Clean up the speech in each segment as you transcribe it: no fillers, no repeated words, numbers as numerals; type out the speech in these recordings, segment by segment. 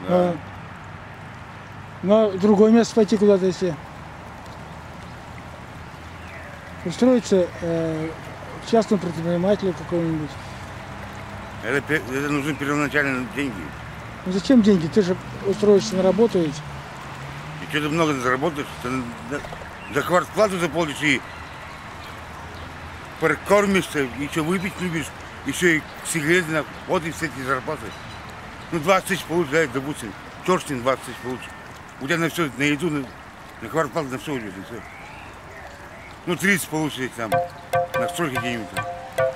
Да. На другое место пойти куда-то, если устроиться частному предпринимателю какому-нибудь. Это нужны первоначально деньги. Ну зачем деньги? Ты же устроишься на работу ведь. И что ты много заработаешь, ты за квартплату заплатишь и прокормишься, еще выпить любишь, еще и сигареты, вот и все эти зарплаты. Ну 20 тысяч получаешь, допустим, черт с ним 20 тысяч получишь. У тебя на все, на еду, на квартплату, на все уйдет, и все. Ну 30 получишь там, на стройке где-нибудь там.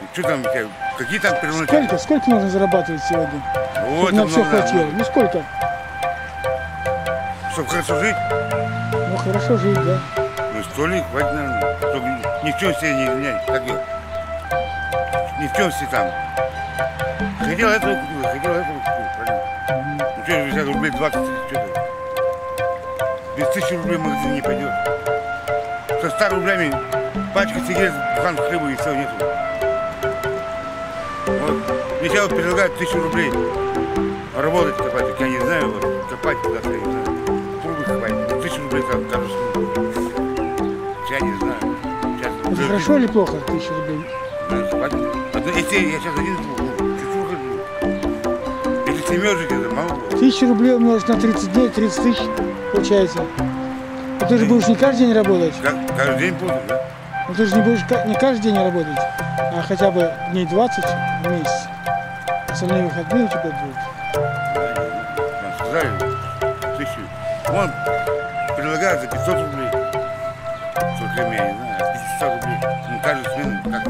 И что там, какие там первоначальные? Сколько нужно зарабатывать сегодня? Вот, чтобы на все хватило. Ну сколько? Чтобы хорошо жить? Ну хорошо жить, да. Ну что ли, хватит, наверное, чтобы ни в чем себе не изменять. Как ее? Ни в чем себе там. Хотел этого купил, правильно? Ну что, взять рублей 20, что-то. Без 1000 рублей в магазин не пойдет. Со 100 рублями пачка сигарет, буханка хлеба и все, нету. Вот. Мне сейчас предлагают 1000 рублей работать, копать. Так я не знаю, вот, копать куда-то, я не знаю. Трубы копать. 1000 рублей там кажется. Я не знаю. Сейчас, это хорошо или плохо, 1000 рублей? Да, хватит. Если я сейчас один чуть-чуть хожу. Если семьей жить, это мало. 1000 рублей умножить на 30 дней, 30 тысяч получается. Но ты же будешь не каждый день работать. Каждый день буду, да? Но ты же не будешь не каждый день работать, а хотя бы дней 20 в месяц. Остальные выходные у тебя будут. Нам сказали 1000. Он предлагает за 500 рублей. Сколько я не знаю, 500 рублей. Ну, каждую смену, как?